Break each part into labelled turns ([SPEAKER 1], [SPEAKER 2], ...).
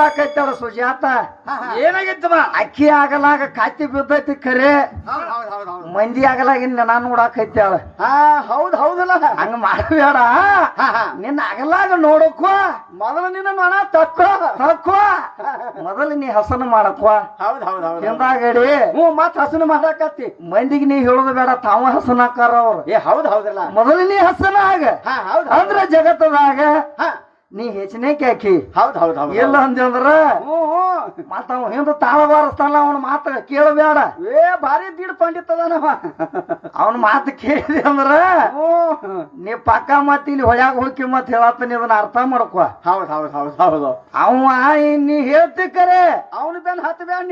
[SPEAKER 1] ಹೇಳಾಕೈತಾಳ ಸುಜಾತ.
[SPEAKER 2] ಏನಾಗಿತ್ತಮ್ಮ?
[SPEAKER 1] ಅಕ್ಕಿ ಆಗಲಾಗ ಕಾತಿ ಬಿದ್ದೈತಿ ಖರೆ, ಮಂದಿ ಆಗಲಾಗಿನ ನಾನು ನೋಡಾಕೈತಾಳ.
[SPEAKER 2] ಹೌದ್ ಹೌದಲ್ಲ,
[SPEAKER 1] ಹಂಗ ಮಾಡಬೇಡ. ನಿನ್ನ ಆಗಲಾಗ ನೋಡಕ್ವ,
[SPEAKER 2] ಮೊದಲು ನಿನ್ನ ನೊಣ ತಕ್ಕೋ
[SPEAKER 1] ತಕ್ಕೋ, ಮೊದಲು ನೀ ಹಸನ ಮಾಡಕ್ವ.
[SPEAKER 2] ಹೌದ್ ಹೌದ್ ಹೌದ್
[SPEAKER 1] ಹಿಂದಾಗಡಿ
[SPEAKER 2] ಮತ್ ಹಸನ ಮಾಡಾಕತ್ತಿ.
[SPEAKER 1] ಮಂದಿಗೆ ನೀ ಹೇಳುದು ಬೇಡ, ತಾವ ಹಸನ ಹಾಕಾರ ಅವ್ರು.
[SPEAKER 2] ಹೌದ್ ಹೌದಲ್ಲ,
[SPEAKER 1] ಮೊದಲು ನೀ ಹಸನ ಆಗ. ಅಂದ್ರ ಜಗತ್ತದಾಗ ನೀ ಹೆಚ್ಚನೆ ಕ್ಯಾಕಿ.
[SPEAKER 2] ಹೌದ್ ಹೌದ್ ಹೌದ್
[SPEAKER 1] ಇಲ್ಲ ಅಂದ್ರ ಮತ್ತ ಅವ ಹಿಂದ ತಾಳ ಬಾರಿಸ್ತಾನ. ಅವನ ಮಾತ ಕೇಳಬೇಡ.
[SPEAKER 2] ಭಾರಿ ದೀಡ್ ಪಂಡಿತ್ ಅದಾನವ.
[SPEAKER 1] ಅವನ ಮಾತು ಕೇಳಿದೆ ಅಂದ್ರ ನೀ ಪಕ್ಕ ಮತ್ ಇಲ್ಲಿ ಹೊಳ್ಯಾಗ ಹೋಗಿ ಮತ್ ಹೇಳತ್ತಾನ. ಇದನ್ನ ಅರ್ಥ ಮಾಡ್ಕೊ.
[SPEAKER 2] ಹೌದ್ ಹೌದ್ ಹೌದ್ ಹೌದು.
[SPEAKER 1] ಅವ ನೀ ಹೇಳ್ತಿ ಕರೆ,
[SPEAKER 2] ಅವನ ಬೆನ್ ಹತ್ತು ಬ್ಯಾಡ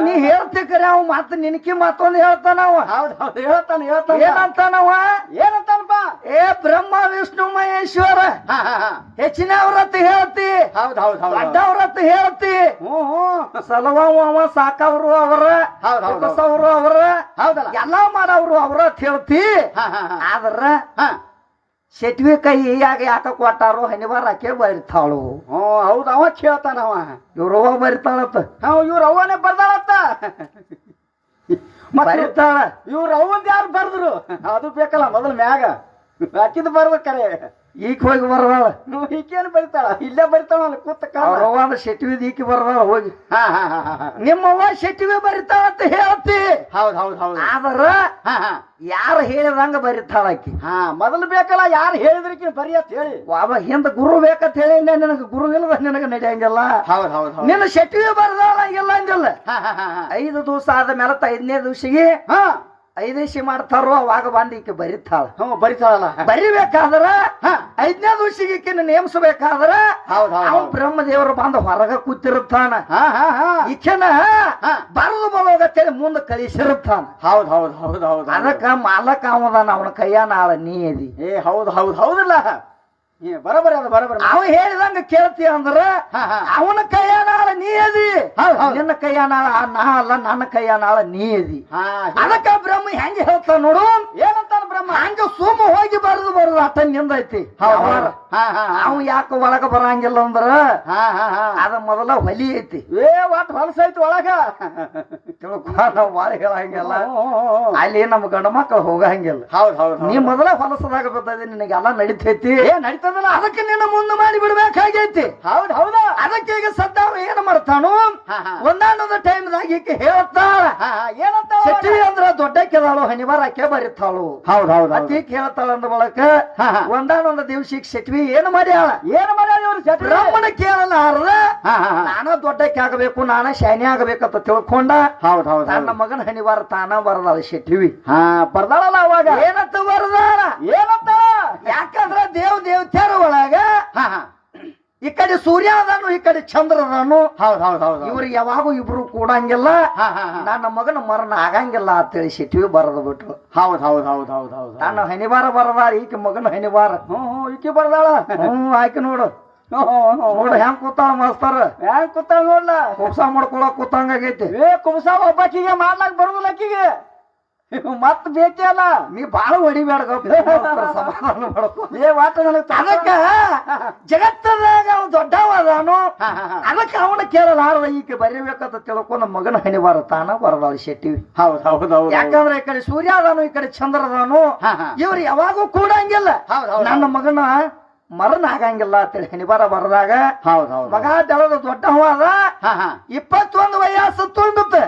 [SPEAKER 1] ನೀ ಹೇಳ್ತಿ ಕರೆ. ಅವ್ ಮತ್ ನಿನಕಿ ಮತ್ತೊಂದು ಹೇಳ್ತಾನ. ಅವ
[SPEAKER 2] ಹೌದ್ ಹೌದು ಹೇಳ್ತಾನ ಹೇಳ್ತಾನ.
[SPEAKER 1] ಏನಂತಾನವ?
[SPEAKER 2] ಏನಂತಾನಪ್ಪ?
[SPEAKER 1] ಬ್ರಹ್ಮ ವಿಷ್ಣು ಮಹೇಶ್ವರ ಹೆಚ್ಚಿನವ್ರತ್ ಹೇಳ್ತಿ.
[SPEAKER 2] ಹೌದ್ ಹೌದ್ ಹೌದ್
[SPEAKER 1] ದೊಡ್ಡವ್ರತ್ ಹೇಳ್ತಿ. ಸಲವಾವು ಅವ, ಸಾಕವ್ರು ಅವರ, ಅವರು ಅವರ,
[SPEAKER 2] ಹೌದಲ್ಲ,
[SPEAKER 1] ಎಲ್ಲಾ ಮಾಡವ್ರು ಅವ್ರತ್ ಹೇಳ್ತಿ. ಆದ್ರ ಶೆಟ್ವಿ ಕೈ ಯಾಕ ಕೊಟ್ಟಾರು ಹನಿವಾರ ಆಕೆ ಬರಿತಾಳು.
[SPEAKER 2] ಹೌದ್ ಅವ ಕೇಳ್ತಾನವ.
[SPEAKER 1] ಇವ್ರವ್ವ ಬರಿತಾಳತ್ತ.
[SPEAKER 2] ಇವ್ರ ಅವ್ವನೇ ಬರ್ದಾಳತ್ತ.
[SPEAKER 1] ಬರಿತಾಳ.
[SPEAKER 2] ಇವ್ರ ಅವ್ವಂದ ಯಾರು ಬರ್ದ್ರು ಅದು ಬೇಕಲ್ಲ ಮೊದಲ್ ಮ್ಯಾಗ ಹಾಕಿದ್ ಬರ್ಬೇಕರೆ.
[SPEAKER 1] ಈಕ ಹೋಗಿ ಬರ್ದಾಳ.
[SPEAKER 2] ಈಕೇನು ಬರಿತಾಳ? ಇಲ್ಲೇ ಬರಿತಾಳ ಕೂತ.
[SPEAKER 1] ಅವ್ರವ್ವ ಶೆಟ್ವಿದ್ ಈಕಿ ಬರ್ದಾಳ ಹೋಗಿ. ನಿಮ್ಮವ್ವ ಶೆಟ್ವಿ ಬರಿತಾಳ ಅಂತ ಹೇಳ್ತಿ.
[SPEAKER 2] ಹೌದ್ ಹೌದ್ ಹೌದು.
[SPEAKER 1] ಆದ್ರ ಯಾರು ಹೇಳಿದಂಗ ಬರಿತಾಳ ಆಕಿ.
[SPEAKER 2] ಮೊದಲು ಬೇಕಲ್ಲ, ಯಾರು ಹೇಳಿದ್ರಿಕಿ ಬರಿ ಅಂತ ಹೇಳಿ.
[SPEAKER 1] ಅವ ಹಿಂದ ಗುರು ಬೇಕಂತ ಹೇಳಿ ನಿನಗ ಗುರು ಇಲ್ಲದ ನಿನಗ ನಡೆಯಂಗಿಲ್ಲ.
[SPEAKER 2] ಹೌದ್ ಹೌದ್ ಹೌದು.
[SPEAKER 1] ನಿನ್ನ ಶೆಟ್ವಿ ಬರ್ದಾಳ ಇಲ್ಲ ಅಂದಿಲ್ಲ. 5 ದಿವಸ ಆದ ಮೇಲೆ 5ನೇ ದಿವಸಿಗೆ 5 ದಿವಸ ಮಾಡ್ತಾರೋ ಅವಾಗ ಬಂದು ಈಕೆ ಬರಿತಾಳ.
[SPEAKER 2] ಬರಿತಾಳಲ್ಲ.
[SPEAKER 1] ಬರಿಬೇಕಾದ್ರ 5ನೇ ದಿವಸಿಗೆ ಈಕಿನ ನೇಮಿಸಬೇಕಾದ್ರ ಅವ್ ಬ್ರಹ್ಮದೇವರು ಬಂದು ಹೊರಗ ಕೂತಿರುತ್ತಾನ. ಈಕೆನ ಬರದು ಬರೋಗತ್ತೇಳಿ ಮುಂದೆ ಕಳಿಸಿರುತ್ತಾನ.
[SPEAKER 2] ಹೌದ್ ಹೌದ್ ಹೌದ್ ಹೌದು.
[SPEAKER 1] ಅದಕ್ಕ ಮಾಲಕ ಅವದಾನ, ಅವನ ಕೈಯ ನಾಳ ನೀ ಅದಿ.
[SPEAKER 2] ಹೌದ್ ಹೌದ್ ಹೌದಿಲ್ಲ, ಬರಬರಿ ಅದ ಬರಬರಿ.
[SPEAKER 1] ಅವ ಹೇಳಿದಂಗ ಕೇಳ್ತಿ ಅಂದ್ರ ಅವನ ಕೈಯ ನಾಳ ನೀ ಅದಿ. ನಿನ್ನ ಕೈಯ ನಾಳ ನಾ ಅಲ್ಲ, ನನ್ನ ಕೈಯ ನಾಳ ನೀ ಅದಿ. ಅದಕ್ಕ ಬ್ರಹ್ಮ ಹೆಂಗ ಹೇಳ್ತಾನ ನೋಡು.
[SPEAKER 2] ಏನಂತಾನ ಬ್ರಹ್ಮ?
[SPEAKER 1] ಹಂಗ ಸುಮ್ಮ ಹೋಗಿ ಬರದು ಅಟ್ಟ ನಿಂದೈತಿ. ಅವ ಯಾಕ ಒಳಗ ಬರಂಗಿಲ್ಲ ಅಂದ್ರ ಅದ ಮೊದಲ ಹೊಲಿ ಐತಿ.
[SPEAKER 2] ಒಟ್ಟು ಹೊಲಸ ಐತಿ ಒಳಗ.
[SPEAKER 1] ತಿಳ್ಕೊ, ಬಾಳ ಹೇಳಂಗಿಲ್ಲ. ಅಲ್ಲಿ ನಮ್ಮ ಗಂಡ ಮಕ್ಕಳು ಹೋಗಂಗಿಲ್ಲ.
[SPEAKER 2] ಹೌದ್ ಹೌದ್.
[SPEAKER 1] ನೀ ಮೊದಲ ಹೊಲಸದಾಗ ಬರ್ತೈತಿ, ನಿನಗೆಲ್ಲ ನಡಿತೈತಿ.
[SPEAKER 2] ನಡೀತದಲ್ಲ,
[SPEAKER 1] ಅದಕ್ಕೆ ನಿನ್ನ ಮುಂದೆ ಮಾಡಿ ಬಿಡ್ಬೇಕಾಗೈತಿ.
[SPEAKER 2] ಹೌದ್ ಹೌದ.
[SPEAKER 1] ಅದಕ್ಕೆ ಈಗ ಸದ್ದಾವ ಏನ್ ಮಾಡ್ತಾನು, ಒಂದಾನೊಂದು ಟೈಮ್ದಾಗ ಈಕೆ ಹೇಳ್ತಾಳ.
[SPEAKER 2] ಏನಂತ?
[SPEAKER 1] ಶೆಟ್ಟಿ ಅಂದ್ರ ದೊಡ್ಡ ಕೆದಾಳು ಹನಿವಾರ ಆಕೆ ಬರಿತಾಳು.
[SPEAKER 2] ಹೌದ್ ಹೌದ್.
[SPEAKER 1] ಅತಿ ಕೇಳ್ತಾಳ ಅಂದ ಬಳಕ ಒಂದಾನೊಂದು ದಿವ್ಸಕ್ಕೆ ಶೆಟ್ವಿ ಏನ್ ಮಾಡ್ಯಾಳ? ಬ್ರಹ್ಮನ ಕೇಳಲಾರ ನಾನ ದೊಡ್ಡಕ್ಕೆ ಆಗಬೇಕು, ನಾನ ಶಾನಿ ಆಗಬೇಕಂತ ತಿಳ್ಕೊಂಡ.
[SPEAKER 2] ಹೌದ್ ಹೌದ್.
[SPEAKER 1] ನನ್ನ ಮಗನ ಹನಿವಾರ ತಾನ ಬರದಾಳ ಶೆಟ್ವಿ.
[SPEAKER 2] ಬರ್ದಾಳಲ್ಲ ಅವಾಗ.
[SPEAKER 1] ಏನಂತ ಬರದಾಳ?
[SPEAKER 2] ಏನಂತ?
[SPEAKER 1] ಯಾಕಂದ್ರ ದೇವತೆಯರ ಒಳಗ ಈ ಕಡೆ ಸೂರ್ಯ ಅದಾನು, ಈ ಕಡೆ ಚಂದ್ರ ಅದಾನು.
[SPEAKER 2] ಹೌದ್ ಹೌದ್ ಹೌದು.
[SPEAKER 1] ಇವ್ರಿಗೆ ಯಾವಾಗೂ ಇಬ್ರು ಕೂಡಂಗಿಲ್ಲ, ನನ್ನ ಮಗನ ಮರಣ ಆಗಂಗಿಲ್ಲ ಅಂತೇಳಿ ಶೆಟ್ವಿ ಬರದ್ ಬಿಟ್ರು.
[SPEAKER 2] ಹೌದ್ ಹೌದ್ ಹೌದ್ ಹೌದ್ ಹೌದು.
[SPEAKER 1] ನನ್ನ ಹನಿವಾರ ಬರದಾಳ, ಈಕೆ ಮಗನ ಹನಿವಾರ.
[SPEAKER 2] ಈಕೆ ಬರ್ದಾಳ.
[SPEAKER 1] ಆಯ್ಕೆ ನೋಡು ನೋಡು ಹೆಂಗ್ ಕೂತಾಳ ಮಾಸ್ತಾರ.
[SPEAKER 2] ಹೆಂಗ್ ಕೂತಾಳ ನೋಡ್ಲ.
[SPEAKER 1] ಕುಬ್ಸ ಮಾಡ್ಕೊಳಕ್ ಕೂತಂಗಾಗೈತಿ.
[SPEAKER 2] ಕುಬ್ಸ ಒಬ್ಬಾಕಿಗೆ ಮಾಡ್ಲಾಕ್ ಬರುದಿಲ್ಲ ಅಕ್ಕಿಗೆ. ಮತ್ ಬೇಕೇ ಅಲ್ಲ.
[SPEAKER 1] ನೀ ಬಾಳ ಹೊಡಿಬೇಡ, ಸಮಾಧಾನ ಮಾಡ್ಕೊ. ಅದಕ್ಕ ಜಗತ್ತದಾಗ ಅವ್ ದೊಡ್ಡವಾದಾನು. ಅದಕ್ಕ ಅವನ ಕೇಳಲಾರ ಈಕೆ ಬರೀಬೇಕಂತ ತಿಳ್ಕೊಂಡ ಮಗನ ಹಣಿವಾರ ತಾನ ಬರದಾಳ ಶೆಟ್ಟಿ.
[SPEAKER 2] ಹೌದ್ ಹೌದ್ ಹೌದು.
[SPEAKER 1] ಯಾಕಂದ್ರೆ ಈ ಕಡೆ ಸೂರ್ಯ ಅದಾನು, ಈ ಕಡೆ ಚಂದ್ರ ಅದಾನು. ಇವ್ರು ಯಾವಾಗೂ ಕೂಡಂಗಿಲ್ಲ. ನನ್ನ ಮಗನ ಮರಣ ಆಗಂಗಿಲ್ಲ ಅಂತೇಳಿ ಹನಿವಾರ ಬರದಾಗ ಮಗ ಬೆಳೆದ ದೊಡ್ಡವಾದ 21 ವಯಸ್ಸು ತುಂಬಿತ್ತು.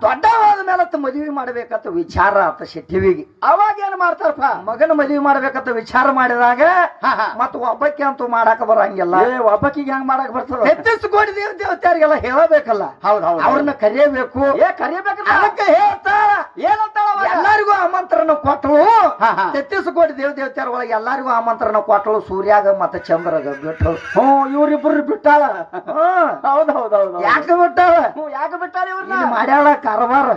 [SPEAKER 1] ದೊಡ್ಡವಾದ ಮೇಲೆ ಮದುವೆ ಮಾಡ್ಬೇಕಂತ ವಿಚಾರ ಆತ ಶೆಟ್ಟಿವಿಗೆ.
[SPEAKER 2] ಅವಾಗ ಏನ್ ಮಾಡ್ತಾರಪ್ಪ?
[SPEAKER 1] ಮಗನ ಮದುವೆ ಮಾಡ್ಬೇಕಂತ ವಿಚಾರ ಮಾಡಿದಾಗ ಮತ್ತ ಒಬ್ಬಕ್ಕೆ ಅಂತೂ ಮಾಡಾಕ ಬರಂಗಿಲ್ಲ.
[SPEAKER 2] ಒಬ್ಬಕ್ಕಿಗೆ ಹೆಂಗ್ ಮಾಡಕ್ ಬರ್ತದ?
[SPEAKER 1] 33 ಕೋಟಿ ದೇವತೆಯರಿಗೆಲ್ಲ ಹೇಳಬೇಕಲ್ಲ. ಅವ್ರನ್ನ ಕರೆಯಬೇಕು. ಅದಕ್ಕೆ ಹೇಳ್ತಾರ. ಏನಂತಾಳ? ಎಲ್ಲರಿಗೂ ಆಮಂತ್ರಣ ಕೊಟ್ಟಳು. 33 ಕೋಟಿ ದೇವತೆಯರ ಒಳಗೆ ಎಲ್ಲರಿಗೂ ಆಮಂತ್ರಣ ಕೊಟ್ಟಳು. ಸೂರ್ಯಾಗ ಮತ್ತೆ ಚಂದ್ರಗ ಬಿಟ್ಟಳು.
[SPEAKER 2] ಇವ್ರಿಬ್ರು ಬಿಟ್ಟಾಳ. ಹೌದ್ ಹೌದ್ ಹೌದು.
[SPEAKER 1] ಯಾಕೆ ಬಿಟ್ಟಾಳ?
[SPEAKER 2] ಯಾಕೆ ಬಿಟ್ಟಾಳ? ಇವ್ರನ್ನ
[SPEAKER 1] ಮಾಡ್ಯಾಳ ಕಾರವಾರ.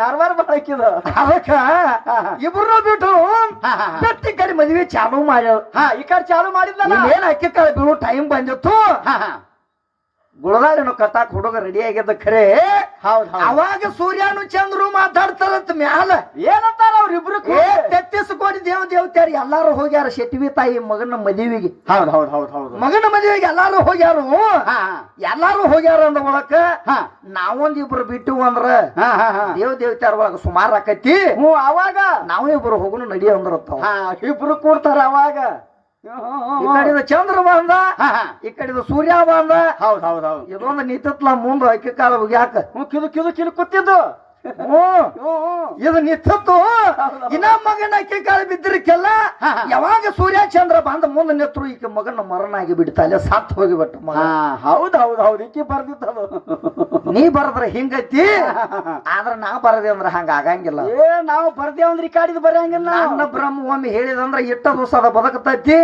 [SPEAKER 2] ಕಾರವಾರ ಬಾಕಿದ.
[SPEAKER 1] ಅದಕ್ಕ ಇಬ್ರು ಬಿಟ್ಟು ಬಿಟ್ಟು ಈ ಕಡೆ ಮದ್ವೆ ಚಾಲು ಮಾಡ್ಯಾಳ.
[SPEAKER 2] ಈ ಕಡೆ ಚಾಲು ಮಾಡಿದ್ಲ.
[SPEAKER 1] ಏನ್ ಅಕ್ಕಿ ಕಾಳು ಬೀಳು ಟೈಮ್ ಬಂದಿತ್ತು. ಗುಳದಾಳಿನ ಕಟ್ಟಾಕ್ ಹುಡುಗ ರೆಡಿ ಆಗಿದ್ದ ಖರೆ
[SPEAKER 2] ಹೌದ್
[SPEAKER 1] ಅವಾಗ ಸೂರ್ಯನು ಚಂದ್ರು ಮಾತಾಡ್ತಾರತ್ ಮ್ಯಾಲ
[SPEAKER 2] ಏನಂತಾರ ಅವ್ರಿಬ್ರು
[SPEAKER 1] ತೆತ್ತಿಸ್ಕೊಂಡು ದೇವತೆಯಾರ ಎಲ್ಲಾರು ಹೋಗ್ಯಾರ ಶೆಟ್ವಿ ತಾಯಿ ಮಗನ ಮದುವೆಗೆ.
[SPEAKER 2] ಹೌದ್ ಹೌದ್ ಹೌದ್ ಹೌದು
[SPEAKER 1] ಮಗನ ಮದುವೆಗೆ ಎಲ್ಲಾರು ಹೋಗ್ಯಾರು. ಎಲ್ಲಾರು ಹೋಗ್ಯಾರ ಅಂದ ಒಳಕ ನಾವೊಂದಿಬ್ರು ಬಿಟ್ಟು ಅಂದ್ರ ದೇವತೆಯಾರ ಒಳಗ ಸುಮಾರು ಆಕೈತಿ.
[SPEAKER 2] ಅವಾಗ
[SPEAKER 1] ನಾವಿಬ್ರು ಹೋಗುನು ನಡಿ ಅಂದ್ರತ್ತ.
[SPEAKER 2] ಇಬ್ರು ಕೂಡ್ತಾರ ಅವಾಗ.
[SPEAKER 1] ಈ ಕಡೆದ ಚಂದ್ರ ಬಂದ, ಈ ಕಡೆದ ಸೂರ್ಯ ಬಂದ.
[SPEAKER 2] ಹೌದ್ ಹೌದ್ ಹೌದು
[SPEAKER 1] ಇದೊಂದು ನಿಂತತ್ಲ ಮುಂದ ಅಕ್ಕಿ ಕಾಲ ಹೋಗ್ಯಾಕ
[SPEAKER 2] ಕಿಲು ಕೂತಿದ್ದು.
[SPEAKER 1] ಇದು ನಿಂತತ್ತು. ಇನ್ನ ಮಗನ ಅಕ್ಕಿ ಕಾಲ ಬಿದ್ದಿರಕ್ಕೆಲ್ಲ ಯಾವಾಗ ಸೂರ್ಯ ಚಂದ್ರ ಬಂದ ಮುಂದೆ ನಿಂತರು ಈಕೆ ಮಗನ ಮರಣ ಆಗಿ ಬಿಡ್ತಾಳೆ, ಸತ್ ಹೋಗಿಬಿಟ್ಟು.
[SPEAKER 2] ಹೌದ್ ಹೌದ್ ಹೌದು ಈಕಿ ಬರ್ದಿತ್ತದು.
[SPEAKER 1] ನೀ ಬರದ್ರ ಹಿಂಗೈತಿ, ಆದ್ರ ನಾ ಬರದೆ ಅಂದ್ರ ಹಂಗ ಆಗಂಗಿಲ್ಲ.
[SPEAKER 2] ನಾವು ಬರ್ದೇವಂದ್ರ ಈ ಕಾಡಿದ್ ಬರಂಗಿಲ್ಲ.
[SPEAKER 1] ನನ್ನ ಬ್ರಹ್ಮ ಒಮ್ಮೆ ಹೇಳಿದಂದ್ರ ಇಟ್ಟ ದಿವಸ ಅದ ಬದಕತೈತಿ,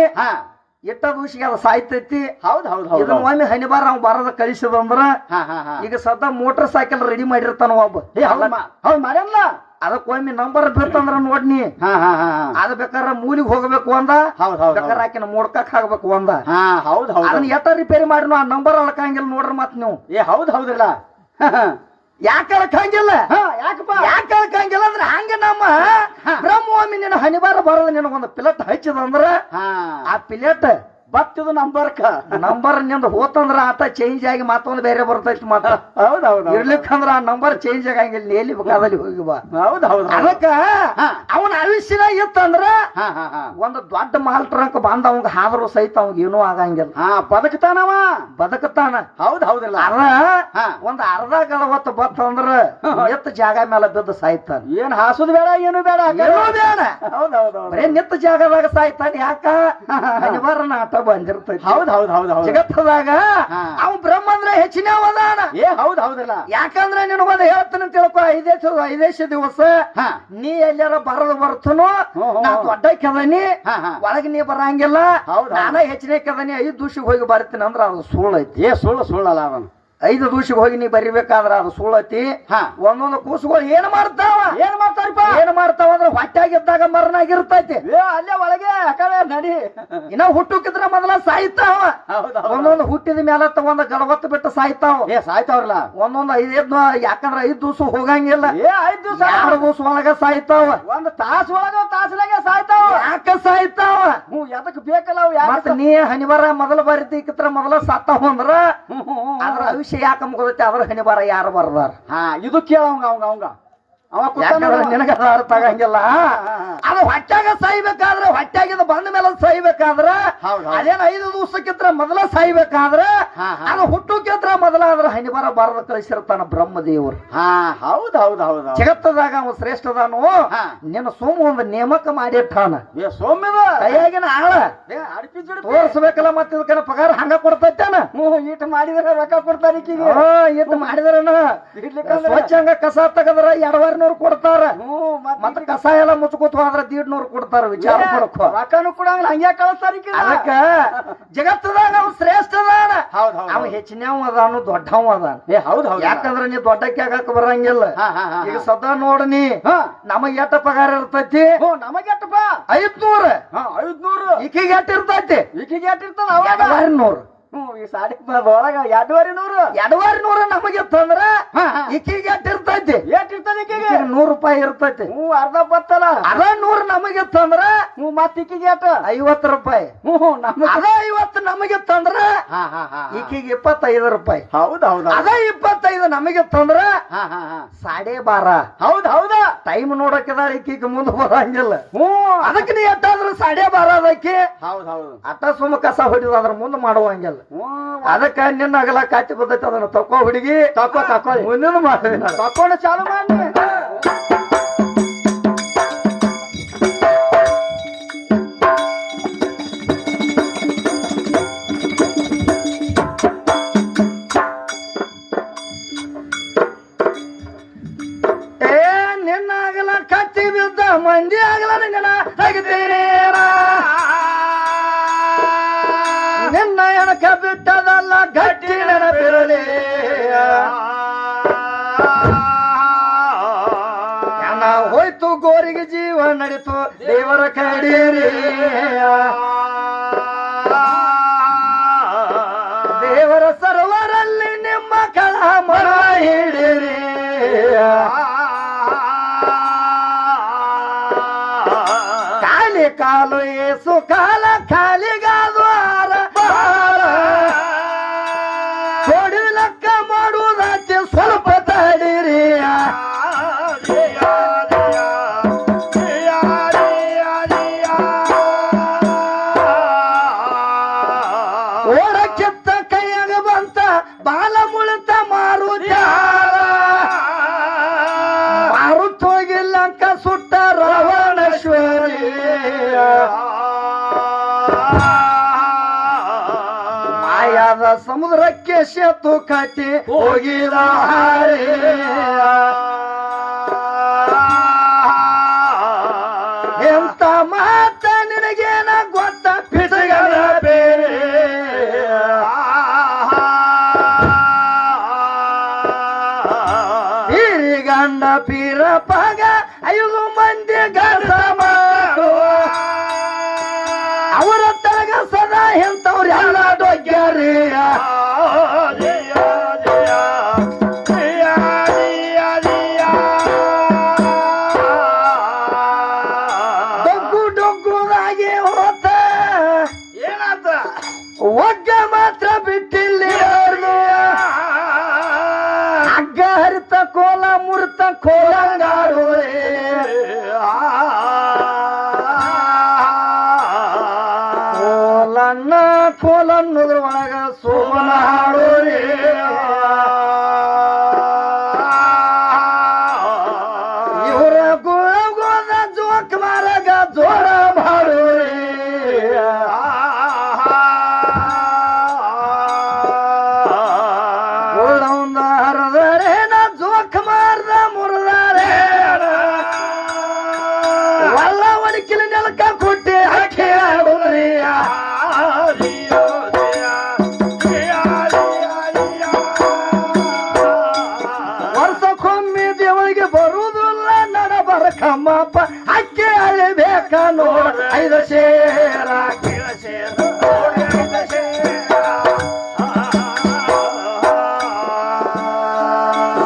[SPEAKER 1] ಇಟ್ಟ ದಿವಸಿಗೆ ಅದ ಸಾಯ್ತೈತಿ.
[SPEAKER 2] ಹೌದ್ ಹೌದ್ ಹೌದು
[SPEAKER 1] ಇದನ್ನ ಒಮ್ಮೆ ಹನಿಬಾರ ಅವ್ ಬರದ ಕಳಿಸಿದಂದ್ರ ಈಗ ಸದ್ದ ಮೋಟರ್ ಸೈಕಲ್ ರೆಡಿ ಮಾಡಿರ್ತಾನ ಒಬ್ಬ.
[SPEAKER 2] ಹೌದ್ ಮಾಡ್ಯಾನ.
[SPEAKER 1] ಅದಕ್ಕೊಮ್ಮೆ ನಂಬರ್ ಬಿತ್ತಂದ್ರ ನೋಡ್ನಿ, ಅದ ಬೇಕಾದ್ರ ಮೂಲಿಗೆ ಹೋಗ್ಬೇಕು ಅಂದ, ಬೇಕಾದ್ರ ಆಕಿನ ಮೋಡ್ಕಕ್ ಹಾಕ್ಬೇಕು ಅಂದ.
[SPEAKER 2] ಹೌದ್ ಹೌದ್
[SPEAKER 1] ಅದನ್ನ ಎಟ್ಟ ರಿಪೇರಿ ಮಾಡಿನ ಆ ನಂಬರ್ ಅಳ್ಕಂಗಿಲ್ಲ ನೋಡ್ರಿ ಮತ್ ನೀವು.
[SPEAKER 2] ಹೌದ್ ಹೌದಿಲ್ಲ
[SPEAKER 1] ಯಾಕೆ ಅಳ್ಕಂಗಿಲ್ಲ?
[SPEAKER 2] ಯಾಕಪ್ಪ
[SPEAKER 1] ಯಾಕೆ ಅಳ್ಕಂಗಿಲ್ಲ ಅಂದ್ರೆ ಹಂಗ ನಮ್ಮ ಬ್ರಹ್ಮವಾಮಿ ನಿನ್ನ ಹನಿಬಾರ ಬರೋದು ನಿನಗೊಂದು ಪಿಲೆಟ್ ಹಚ್ಚಿದಂದ್ರ ಆ ಪಿಲೆಟ್
[SPEAKER 2] ಬತ್ತಿದು
[SPEAKER 1] ನಂಬರ್ ನಿಂದ ಹೋತಂದ್ರ ಆತ ಚೇಂಜ್ ಆಗಿ ಮತ್ತೊಂದು ಬೇರೆ ಬರ್ತೈತಿ. ಮಾತ್ರ
[SPEAKER 2] ಹೌದೌದು
[SPEAKER 1] ಇರ್ಲಿಕ್ಕಂದ್ರ ಆ ನಂಬರ್ ಚೇಂಜ್ ಆಗಂಗಿಲ್ಲ, ಎಲ್ಲಿ ಬೇಕಾದಲ್ಲಿ ಹೋಗಿ ಬಾ.
[SPEAKER 2] ಹೌದ್ ಹೌದು
[SPEAKER 1] ಅದಕ್ಕ ಅವನ ಆಯುಷ್ಯನಾಗ ಇತ್ತಂದ್ರ ಒಂದು ದೊಡ್ಡ ಮಾಲ್ ಟ್ರಂಕ್ ಬಂದ ಅವಂಗ ಹಾದ್ರು ಸಹಿತ ಅವಂಗ ಏನೂ ಆಗಂಗಿಲ್ಲ. ಬದುಕತಾನ.
[SPEAKER 2] ಹೌದ್ ಹೌದಿಲ್ಲ.
[SPEAKER 1] ಒಂದ್ ಅರ್ಧ ಗಲವತ್ತು ಬತ್ತಂದ್ರ ಎತ್ತ ಜಾಗ ಮೇಲೆ ಬಿದ್ದು ಸಾಯ್ತಾನ.
[SPEAKER 2] ಏನ್ ಹಾಸುದ್ ಬೇಡ, ಏನು ಬೇಡ,
[SPEAKER 1] ಏನೂ ಬೇಡ.
[SPEAKER 2] ಹೌದೌದು
[SPEAKER 1] ಬರೇ ನಿತ್ತ ಜಾಗದಾಗ ಸಾಯ್ತಾನ. ಯಾಕ ಹನಿಬಾರನ ಆಟ ಬಂದಿರ್ತೈತಿ.
[SPEAKER 2] ಹೌದ್ ಹೌದ್ ಹೌದ್ ಹೌದು
[SPEAKER 1] ಜಗತ್ತದಾಗ ಅವ್ ಬ್ರಹ್ಮ ಅಂದ್ರೆ ಹೆಚ್ಚಿನ ಅವದಾನ.
[SPEAKER 2] ಹೌದ್ ಹೌದಿಲ್ಲ.
[SPEAKER 1] ಯಾಕಂದ್ರೆ ನಿನಗೊಂದು ಹೇಳ್ತಾನೆ ತಿಳ್ಕೊ, 5 ದಿವಸ ನೀ ಎಲ್ಲಾರ ಬರದು ಬರ್ತನು, ನಾ ದೊಡ್ಡ ಕೆದನಿ ಒಳಗೆ ನೀ ಬರಂಗಿಲ್ಲ, ನಾನ ಹೆಚ್ಚಿನ ಕೆದನಿ 5 ದಿವಸಿಗೆ ಹೋಗಿ ಬರ್ತೀನಿ ಅಂದ್ರ ಅದು ಸುಳ್ಳು ಐತಿ.
[SPEAKER 2] ಸುಳ್ಳಲ್ಲ ಅವನು.
[SPEAKER 1] 5 ದಿವಸಿಗೆ ಹೋಗಿ ನೀ ಬರಿಬೇಕಾದ್ರ ಅದು ಸುಳ್ಳತಿ. ಒಂದೊಂದು ಕೂಸುಗಳು ಏನ್ ಮಾಡ್ತಾವ ಅಂದ್ರೆ ಹೊಟ್ಟಾಗಿದ್ದಾಗ ಮರನಾಗಿರ್ತೈತಿ,
[SPEAKER 2] ಅಲ್ಲೇ ಒಳಗೆ ನಡಿ.
[SPEAKER 1] ಇನ್ನ ಹುಟ್ಟುಕಿದ್ರ ಮೊದಲ ಸಾಯ್ತಾವ. ಒಂದೊಂದು ಹುಟ್ಟಿದ ಮೇಲೆ ಒಂದ್ ಗಲವತ್ತು ಬಿಟ್ಟು ಸಾಯ್ತಾವ.
[SPEAKER 2] ಸಾಯ್ತಾವ್ರಲ್ಲ
[SPEAKER 1] ಒಂದೊಂದು 5 ಯಾಕಂದ್ರ 5 ದಿವಸ ಹೋಗಂಗಿಲ್ಲ,
[SPEAKER 2] 5 ದಿವಸ
[SPEAKER 1] 2 ದಿವಸ ಒಳಗ ಸಾಯ್ತಾವ.
[SPEAKER 2] ಒಂದ್ ತಾಸ ಒಳಗ ತಾಸಲಾಗೆ ಸಾಯ್ತಾವ.
[SPEAKER 1] ಯಾಕ ಸಾಯ್ತಾವ?
[SPEAKER 2] ಎದಕ್ ಬೇಕಲ್ಲ ಅವ್.
[SPEAKER 1] ಮತ್ತ ನೀ ಹನಿಬಾರ ಮೊದಲ ಬರಿತಿಕ್ಕಿತ್ರ ಮೊದಲ ಸಾತಾವ ಅಂದ್ರ ಅದ್ರ ವಿಷಯ ಯಾಕ ಮುಗದೈತಿ, ಅದ್ರ ಹನಿಬಾರ ಯಾರು ಬರ್ದಾರ?
[SPEAKER 2] ಇದು ಕೇಳ ಅವಂಗ
[SPEAKER 1] ನಿನಗ ಅರ್ಥ ಆಗಂಗಿಲ್ಲ. ಅದು ಹೊಟ್ಟಾಗ ಸಾಯ್ಬೇಕಾದ್ರ, ಹೊಟ್ಟಾಗಿದ ಬಂದ ಮೇಲೆ ಸಾಯ್ಬೇಕಾದ್ರ, ಅದೇನ್ 5 ದಿವಸಕ್ಕಿತ್ರ ಮೊದಲ ಸಾಯ್ಬೇಕಾದ್ರ, ಅದು ಹುಟ್ಟುಕಿತ್ರ ಮೊದಲ ಅದ್ರ ಹನಿಬಾರ ಬರದ ಕಳಿಸಿರ್ತಾನ ಬ್ರಹ್ಮದೇವರು.
[SPEAKER 2] ಹೌದ್ ಹೌದ್ ಹೌದ್
[SPEAKER 1] ಜಗತ್ತದಾಗ ಅವ ಶ್ರೇಷ್ಠದಾನು. ನಿನ್ನ ಸೋಮ ಒಂದು ನೇಮಕ ಮಾಡಿಟ್ಟಾನ.
[SPEAKER 2] ಸೋಮ್ಯದ
[SPEAKER 1] ಕೈಯಾಗಿನ ಆಳ ತೋರ್ಸ್ಬೇಕಲ್ಲ, ಮತ್ತೆ ಇದಕ್ಕ ಪಗಾರ ಹಂಗ ಕೊಡ್ತೈತೇನ?
[SPEAKER 2] ಈಟ್ ಮಾಡಿದ್ರೆ ರೊಕ್ಕ ಕೊಡ್ತಾರ.
[SPEAKER 1] ಇಟ್ಟು ಮಾಡಿದ್ರನ ಸ್ವಚ್ಛ ಹಂಗ ಕಸ ತಗದ್ರ 2,200 ಕೊಡ್ತಾರ. ಮತ್ತ ಕಸ ಎಲ್ಲ ಮುಚ್ಕೋತ ಹೋದ್ರ 1,500 ಕೊಡ್ತಾರ. ವಿಚಾರ ಮಾಡ್ಕೊ.
[SPEAKER 2] ರೊಕ್ಕನು ಕೊಡಂಗಿಲ್ಲ, ಹಂಗ್ಯಾ ಕಳಿಸ್ತಾರ.
[SPEAKER 1] ಅದಕ್ಕ ಜಗತ್ತದಾಗ ಅವ್ ಶ್ರೇಷ್ಠದಾನ. ಅವ ಹೆಚ್ಚಿನವ ಅದಾನು, ದೊಡ್ಡವ ಅದಾನ.
[SPEAKER 2] ಹೌದ್
[SPEAKER 1] ಯಾಕಂದ್ರ ನೀ ದೊಡ್ಡಕ್ಕೆ ಆಗಕ್ ಬರಂಗಿಲ್ಲ. ಈಗ ಸದಾ ನೋಡನಿ ನಮಗ್ ಎಟ್ಟ ಪಗಾರ ಇರ್ತೈತಿ?
[SPEAKER 2] ನಮಗ್ ಎಟ್ಟಪ್ಪ?
[SPEAKER 1] 500.
[SPEAKER 2] 500.
[SPEAKER 1] ಈಕಿಗೆ ಎಟ್ಟ ಇರ್ತೈತಿ?
[SPEAKER 2] ಈಕಿಗೆ ಎಟ್ಟ ಇರ್ತದ?
[SPEAKER 1] 2,200.
[SPEAKER 2] ಈ ಸಾಡಿ ಒಳಗ 2,200
[SPEAKER 1] ನಮಗಿತ್ತಂದ್ರ ಈಕಿಗೆ ಎಟ್ಟ ಇರ್ತೈತಿ?
[SPEAKER 2] ಈಕಿಗೆ
[SPEAKER 1] 100 ರೂಪಾಯಿ ಇರ್ತೈತಿ.
[SPEAKER 2] ಅರ್ಧ ಬತ್ತಲ್ಲ.
[SPEAKER 1] ಅದ 100 ನಮಗಿತ್ತಂದ್ರ
[SPEAKER 2] ಮತ್ ಈಕಿಗೆ ಎಟ್ಟ?
[SPEAKER 1] 50 ರೂಪಾಯಿ. ಅದ 50 ನಮಗಿತ್ತಂದ್ರ ಈಕಿಗೆ 25 ರೂಪಾಯಿ.
[SPEAKER 2] ಹೌದ್ ಹೌದ್.
[SPEAKER 1] ಅದ 25 ನಮಗಿತ್ತಂದ್ರ 12.5.
[SPEAKER 2] ಹೌದ್ ಹೌದ.
[SPEAKER 1] ಟೈಮ್ ನೋಡಕ್ಕಿದ ಈಕಿಗೆ ಮುಂದೆ ಬರಂಗಿಲ್ಲ. ಅದಕ್ಕೆ ನೀ ಎಟ್ಟಾದ್ರೂ 12.5 ಅದಕ್ಕೆ.
[SPEAKER 2] ಹೌದ್ ಹೌದು.
[SPEAKER 1] ಅಟ್ಟ ಸುಮ್ಮ ಕಸ ಹೊಡಿದ ಅದ್ರ ಮುಂದೆ ಮಾಡುವಂಗಿಲ್ಲ. ಅದಕ್ಕ ನಿನ್ನ ಅಗಲ ಕಾಟಿ ಬರ್ತೈತಿ, ಅದನ್ನ ತಕೋ ಹುಡುಗಿ, ತಕೋ ಮುಂದಿನ ಮಾಡಿ
[SPEAKER 2] ತಕೊಂಡ ಚಾಲು ಮಾಡಿ.
[SPEAKER 1] ನಿನ್ನ ಅಗಲ ಕತ್ತಿ ಬಿದ್ದ ಮಂದಿ ಆಗಲ ನಿನ್ನ ತೆಗಿತೀನಿ. ನಿನ್ನ ಎಣಕ ಬಿಟ್ಟದಲ್ಲ ಗಟ್ಟಿ ನೆನಪಿರಲಿ. ಹೋಯ್ತು ಗೋರಿಗೆ ಜೀವ ನಡಿತು ದೇವರ ಕಡೀರಿ. ದೇವರ ಸರೋವರಲ್ಲಿ ಕಾಲು ಏಸು ಕಾಲ ಖಾಲಿಗಾದ್ವಾರ ಕೊಡಿಲಕ್ಕ ಮಾಡುವುದಾಚೆ ಸ್ವಲ್ಪ ತಡೀರಿ ಓಡಕ್ಕೆತ್ತ ಕೈಯಾಗ ಬಂತ ಬಾಲ ಮುಳಿತ ಮಾರುತ್ ಹೋಗಿಲ್ಲಂಕ ಸುಟ್ಟ ರಾವಣೇಶ್ವರಿ ಮಾಯಾದ ಸಮುದ್ರಕ್ಕೆ ಸೇತು ಕಟ್ಟಿ ಹೋಗಿದ ಎಂತ ಮಾತ ನಿನಗೇನ ಗೊತ್ತ ಪಿಟಗನ ಬೇರೆ ಗಂಡ ಪೀರ ಪಾಗ 5 ಮಂದಿ ಗಂಡ ಅವರ ತಳಗ ಸದಾ ಎಂತವ್ರು ಎಲ್ಲ ಡೊಗ್ಯಾರಿ ಡೊಗ್ಗು ಡೊಗ್ಗುದಾಗಿ ಹೋತ ಏನಾತ ಒಗ್ಗ ಮಾತ್ರ ಬಿಟ್ಟಿಲ್ಲ ಹಗ್ಗ ಹರಿತ ಕೋಲ ಮುರಿತ ಕೋಲಂಗಾಡುವೆ ಕೋಲನ್ನ ಕೋಲನ್ನುದ್ರ ಒಳಗ ಸೋಮನ ಹಾಡೋರೆ ಇವರ ಗೋದ ಜೋಕ್ ಮಾರಗ ಜೋರ ಮಾಡೋರೆ ಕೊಟ್ಟಿ ಹಾಕಿ ವರ್ಷಕ್ಕೊಮ್ಮೆ ದೇವಳಿಗೆ ಬರುವುದಿಲ್ಲ ನಡಬರ ಕಮ್ಮಪ್ಪ ಅಕ್ಕಿ ಅಳಿಬೇಕ ನೋಡ 5 ಸೇರ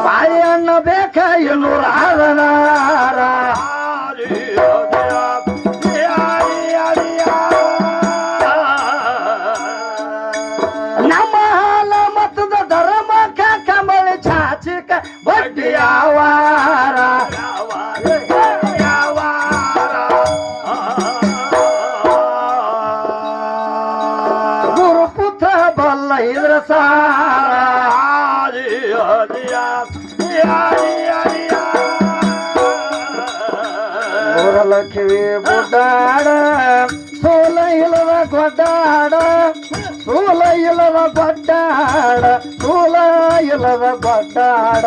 [SPEAKER 1] ಬಾಳೆಹಣ್ಣ ಬೇಕ 200 ಆದನಾರ ನಮ್ಮ ಹಾಲ ಮತದ ಧರ್ಮಕ್ಕ ಕಮಲ ಚಾಚಿಕ ಬಡ್ಡಿ ಯಾವಾರ ಗುರುಪುತ್ರ ಬಲ್ಲ ಇದ್ರ ಸಾರ ಲಕ್ಷ್ಮಿ ಬುಡ್ಡಾಡ ಸೋಲ ಇಲ್ಲದ ಗೊಡ್ಡಾಡ ಸೋಲ ಇಲ್ಲದ ಗೊಡ್ಡಾಡ ಸೋಲ ಇಲ್ಲದ ಗೊಡ್ಡಾಡ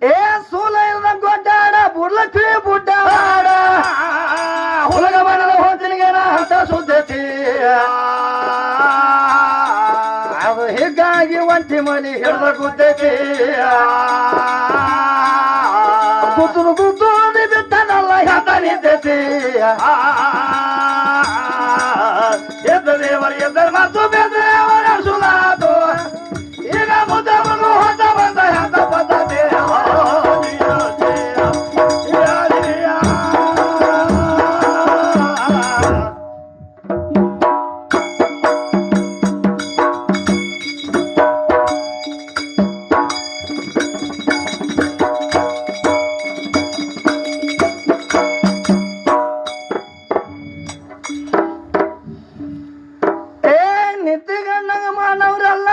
[SPEAKER 1] ಏ ಸೋಲ ಇಲ್ಲದ ಗೊಡ್ಡಾಡ ಬುಡ್ಲಕ್ಷ್ಮಿ ಬುಡ್ಡಾಡ ಹುಲಗ ಮನದ ಹೋತಿನಿಗೆನ ಅಂತ ಸುದ್ದತಿ ಅದು ಹೀಗಾಗಿ ಒಂಟಿ ಮನಿ ಹಿಡ್ದ ಗುದ್ದತಿ ಗುದ್ದು ಗುದ್ದು ಬಿತ್ತನಲ್ಲ ಹೆತ ನಿದ್ದತಿ ಎದ್ದ ದೇವರ ಎದ್ದರ ಮತ್ತು ಬೇದೇವರ ಸುಲಾತು ಈಗ ಮುದ್ದ ಮಗು ಹೊತ್ತ ಬಂದ ಹೆತ ಪದ್ಧತಿ ನಿದ್ದೆ ಗಣ್ಣಗ ಮಾನವ್ರಲ್ಲ